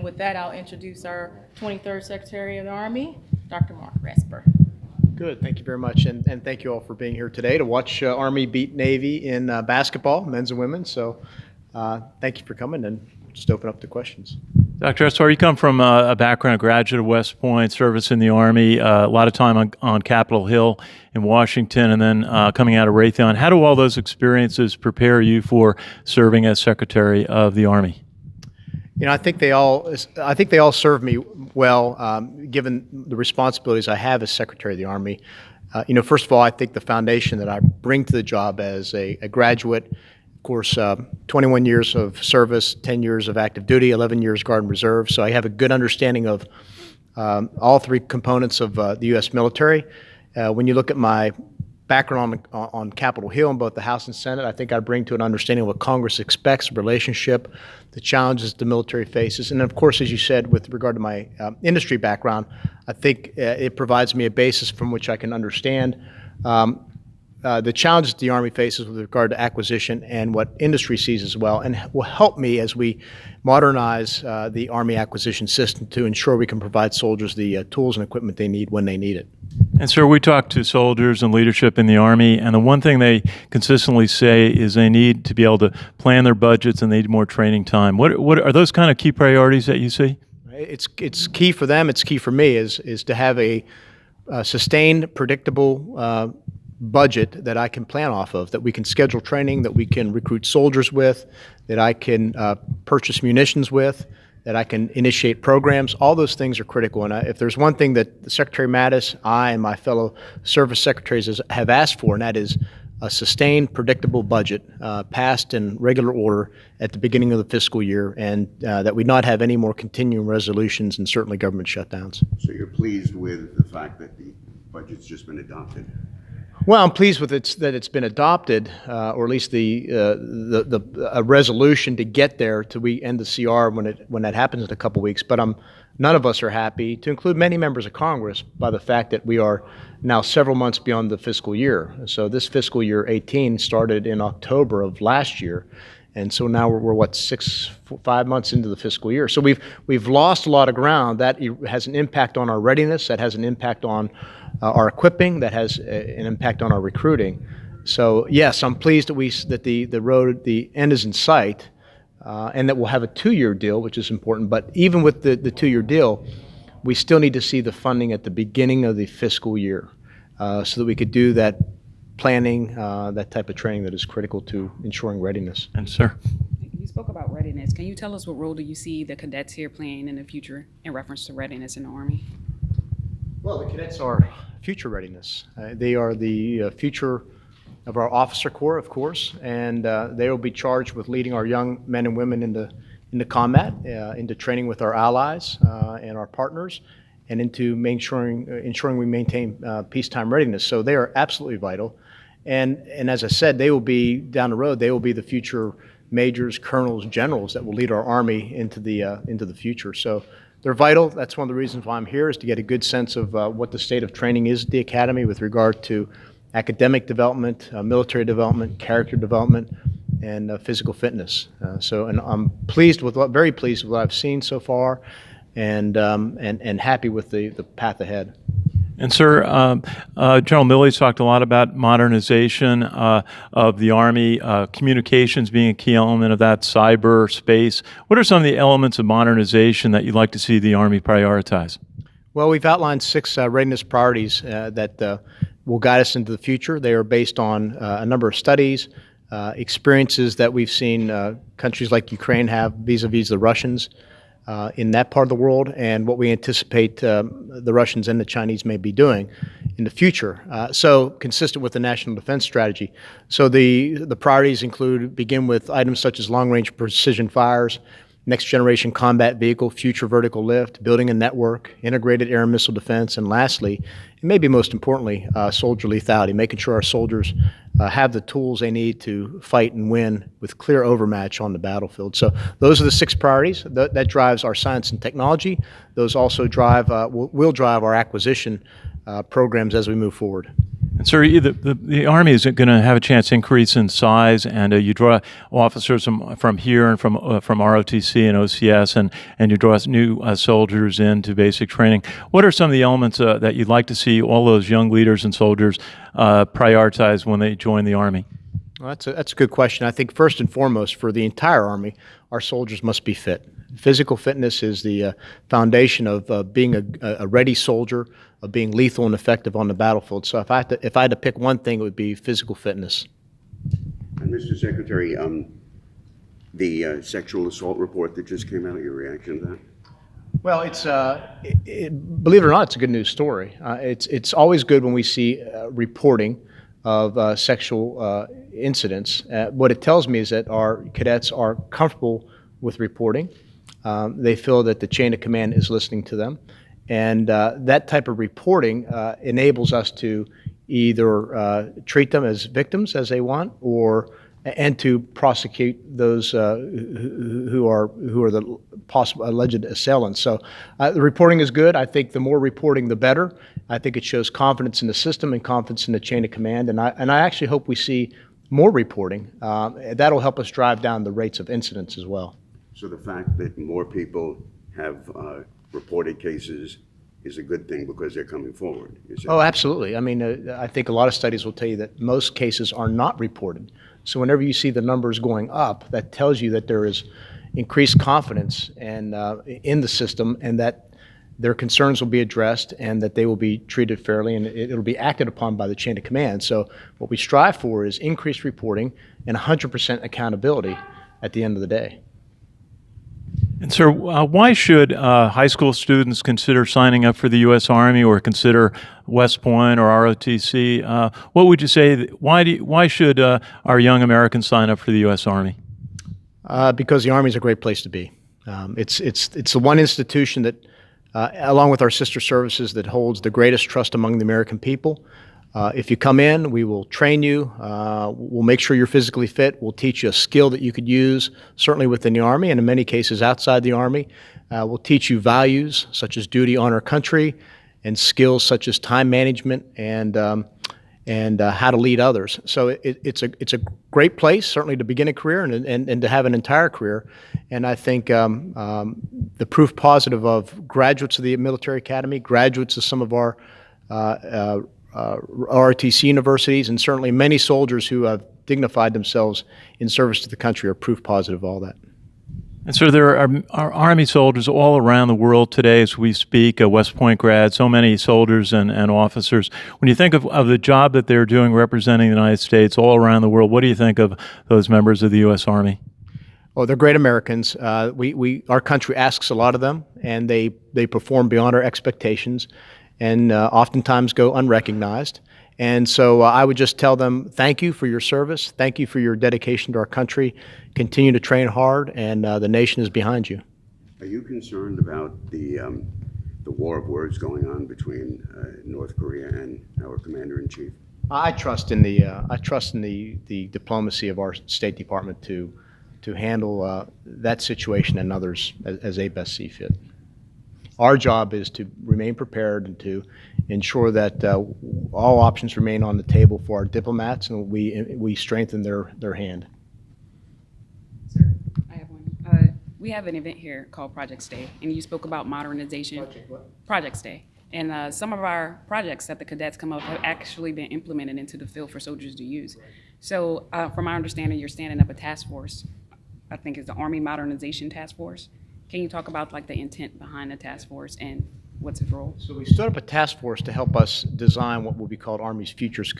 With that, I'll introduce our 23rd Secretary of the Army, Dr. Mark Esper. Good. Thank you very much, and thank you all for being here today to watch Army beat Navy in basketball, men's and women's. So thank you for coming, and just open up to questions. Dr. Esper, you come from a background, graduate of West Point, service in the Army, a lot of time on Capitol Hill in Washington, and then coming out of Raytheon. How do all those experiences prepare you for serving as Secretary of the Army? You know, I think they all serve me well, given the responsibilities I have as Secretary of the Army. First of all, I think the foundation that I bring to the job as a graduate, of course, 21 years of service, 10 years of active duty, 11 years Guard and Reserve. So I have a good understanding of all three components of the U.S. military. When you look at my background on Capitol Hill in both the House and Senate, I think I bring to an understanding of what Congress expects, relationship, the challenges the military faces. And of course, as you said, with regard to my industry background, I think it provides me a basis from which I can understand the challenges the Army faces with regard to acquisition and what industry sees as well, and will help me as we modernize the Army acquisition system to ensure we can provide soldiers the tools and equipment they need when they need it. And sir, we talk to soldiers and leadership in the Army, and the one thing they consistently say is they need to be able to plan their budgets and they need more training time. What are those kind of key priorities that you see? It's key for them. It's key for me is to have a sustained, predictable budget that I can plan off of, that we can schedule training, that we can recruit soldiers with, that I can purchase munitions with, that I can initiate programs. All those things are critical. And if there's one thing that Secretary Mattis, I, and my fellow service secretaries have asked for, and that is a sustained, predictable budget passed in regular order at the beginning of the fiscal year, and that we not have any more continuing resolutions and certainly government shutdowns. So you're pleased with the fact that the budget's just been adopted? Well, I'm pleased with that it's been adopted, or at least a resolution to get there till we end the CR when that happens in a couple weeks. But none of us are happy, to include many members of Congress, by the fact that we are now several months beyond the fiscal year. So this fiscal year 18 started in October of last year, and so now we're 5 months into the fiscal year. So we've lost a lot of ground. That has an impact on our readiness. That has an impact on our equipping, that has an impact on our recruiting. So yes, I'm pleased that the end is in sight, and that we'll have a 2-year deal, which is important. But even with the 2-year deal, we still need to see the funding at the beginning of the fiscal year, so that we could do that planning, that type of training that is critical to ensuring readiness. And sir, you spoke about readiness. Can you tell us what role do you see the cadets here playing in the future in reference to readiness in the Army? Well, the cadets are future readiness. They are the future of our officer corps, of course, and they will be charged with leading our young men and women into combat, into training with our allies and our partners, and into ensuring we maintain peacetime readiness. So they are absolutely vital. And as I said, they will be, down the road, they will be the future majors, colonels, generals that will lead our Army into the future. So they're vital. That's one of the reasons why I'm here, is to get a good sense of what the state of training is at the Academy with regard to academic development, military development, character development, and physical fitness. And I'm very pleased with what I've seen so far, and happy with the path ahead. And sir, General Milley's talked a lot about modernization of the Army, communications being a key element of that, cyber space. What are some of the elements of modernization that you'd like to see the Army prioritize? Well, we've outlined 6 readiness priorities that will guide us into the future. They are based on a number of studies, experiences that we've seen countries like Ukraine have vis-a-vis the Russians in that part of the world, and what we anticipate the Russians and the Chinese may be doing in the future. So consistent with the National Defense Strategy. So the priorities begin with items such as long-range precision fires, next-generation combat vehicle, future vertical lift, building a network, integrated air and missile defense, and lastly, and maybe most importantly, soldier lethality, making sure our soldiers have the tools they need to fight and win with clear overmatch on the battlefield. So those are the 6 priorities. That drives our science and technology. Those also will drive our acquisition programs as we move forward. And sir, the Army is going to have a chance to increase in size, and you draw officers from here and from ROTC and OCS, and you draw new soldiers into basic training. What are some of the elements that you'd like to see all those young leaders and soldiers prioritize when they join the Army? Well, that's a good question. I think first and foremost, for the entire Army, our soldiers must be fit. Physical fitness is the foundation of being a ready soldier, of being lethal and effective on the battlefield. So if I had to pick one thing, it would be physical fitness. And Mr. Secretary, the sexual assault report that just came out, your reaction to that? Well, believe it or not, it's a good news story. It's always good when we see reporting of sexual incidents. What it tells me is that our cadets are comfortable with reporting. They feel that the chain of command is listening to them. And that type of reporting enables us to either treat them as victims as they want, and to prosecute those who are the possible alleged assailants. So the reporting is good. I think the more reporting, the better. I think it shows confidence in the system and confidence in the chain of command. And I actually hope we see more reporting. That'll help us drive down the rates of incidents as well. So the fact that more people have reported cases is a good thing because they're coming forward. Oh, absolutely. I mean, I think a lot of studies will tell you that most cases are not reported. So whenever you see the numbers going up, that tells you that there is increased confidence in the system, and that their concerns will be addressed, and that they will be treated fairly, and it'll be acted upon by the chain of command. So what we strive for is increased reporting and 100% accountability at the end of the day. And sir, why should high school students consider signing up for the U.S. Army or consider West Point or ROTC? What would you say? Why should our young Americans sign up for the U.S. Army? Because the Army is a great place to be. It's the one institution that, along with our sister services, that holds the greatest trust among the American people. If you come in, we will train you. We'll make sure you're physically fit. We'll teach you a skill that you could use, certainly within the Army, and in many cases outside the Army. We'll teach you values such as duty, honor, country, and skills such as time management and how to lead others. So it's a great place, certainly to begin a career and to have an entire career. And I think the proof positive of graduates of the military academy, graduates of some of our ROTC universities, and certainly many soldiers who have dignified themselves in service to the country are proof positive of all that. And so there are Army soldiers all around the world today as we speak, West Point grads, so many soldiers and officers. When you think of the job that they're doing representing the United States all around the world, what do you think of those members of the U.S. Army? Well, they're great Americans. Our country asks a lot of them, and they perform beyond our expectations, and oftentimes go unrecognized. And so I would just tell them, thank you for your service. Thank you for your dedication to our country. Continue to train hard, and the nation is behind you. Are you concerned about the war of words going on between North Korea and our commander-in-chief? I trust in the diplomacy of our State Department to handle that situation and others as they best see fit. Our job is to remain prepared and to ensure that all options remain on the table for our diplomats, and we strengthen their hand. Sir, I have one. We have an event here called Project Stay, and you spoke about modernization. Project what? Project Stay. And some of our projects that the cadets come up have actually been implemented into the field for soldiers to use. So from my understanding, you're standing up a task force. I think it's the Army Modernization Task Force. Can you talk about like the intent behind the task force and what's its role? So we stood up a task force to help us design what will be called Army Futures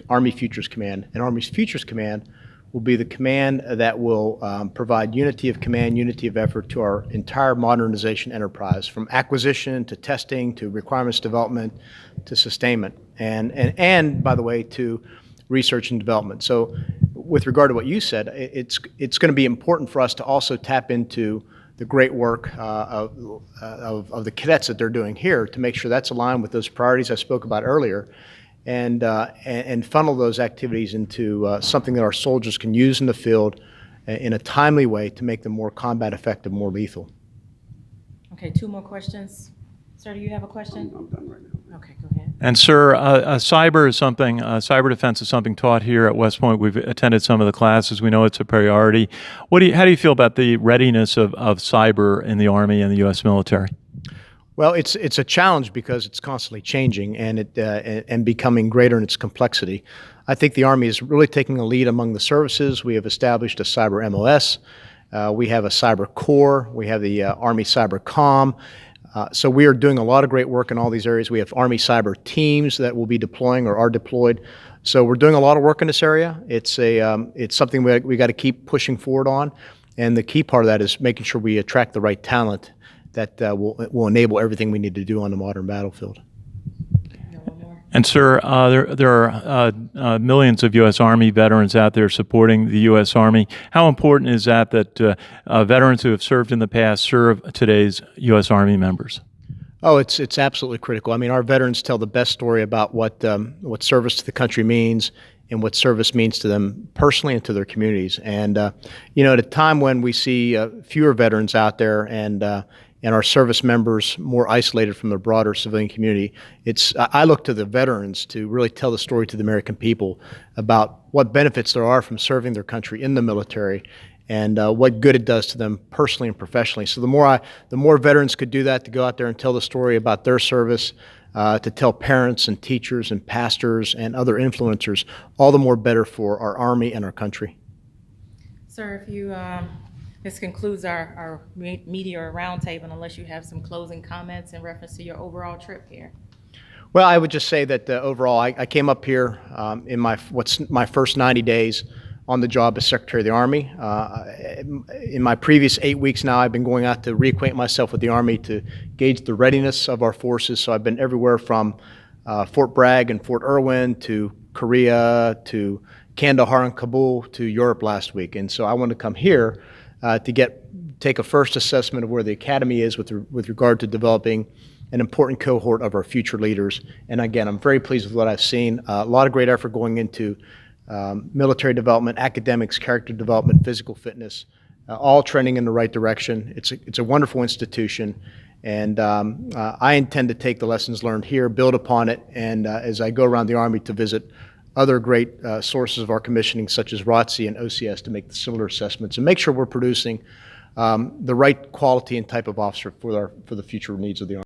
Command. And Army Futures Command will be the command that will provide unity of command, unity of effort to our entire modernization enterprise, from acquisition to testing to requirements development to sustainment, and by the way, to research and development. So with regard to what you said, it's going to be important for us to also tap into the great work of the cadets that they're doing here to make sure that's aligned with those priorities I spoke about earlier, and funnel those activities into something that our soldiers can use in the field in a timely way to make them more combat effective, more lethal. Okay, 2 more questions. Sir, do you have a question? I'm done right now. Okay, go ahead. And sir, cyber is something, cyber defense is something taught here at West Point. We've attended some of the classes. We know it's a priority. How do you feel about the readiness of cyber in the Army and the U.S. military? Well, it's a challenge because it's constantly changing and becoming greater in its complexity. I think the Army is really taking a lead among the services. We have established a cyber MOS. We have a cyber core. We have the Army Cyber Comm. So we are doing a lot of great work in all these areas. We have Army cyber teams that will be deploying or are deployed. So we're doing a lot of work in this area. It's something we got to keep pushing forward on. And the key part of that is making sure we attract the right talent that will enable everything we need to do on the modern battlefield. And sir, there are millions of U.S. Army veterans out there supporting the U.S. Army. How important is that veterans who have served in the past serve today's U.S. Army members? Oh, it's absolutely critical. I mean, our veterans tell the best story about what service to the country means and what service means to them personally and to their communities. And at a time when we see fewer veterans out there and our service members more isolated from the broader civilian community, I look to the veterans to really tell the story to the American people about what benefits there are from serving their country in the military and what good it does to them personally and professionally. So the more veterans could do that, to go out there and tell the story about their service, to tell parents and teachers and pastors and other influencers, all the more better for our Army and our country. Sir, if you, this concludes our media roundtable, unless you have some closing comments in reference to your overall trip here. Well, I would just say that overall, I came up here in what's my first 90 days on the job as Secretary of the Army. In my previous 8 weeks now, I've been going out to reacquaint myself with the Army to gauge the readiness of our forces. So I've been everywhere from Fort Bragg and Fort Irwin to Korea to Kandahar and Kabul to Europe last week. And so I wanted to come here to take a first assessment of where the Academy is with regard to developing an important cohort of our future leaders. And again, I'm very pleased with what I've seen. A lot of great effort going into military development, academics, character development, physical fitness, all trending in the right direction. It's a wonderful institution, and I intend to take the lessons learned here, build upon it, and as I go around the Army to visit other great sources of our commissioning, such as ROTC and OCS, to make the similar assessments and make sure we're producing the right quality and type of officer for the future needs of the Army.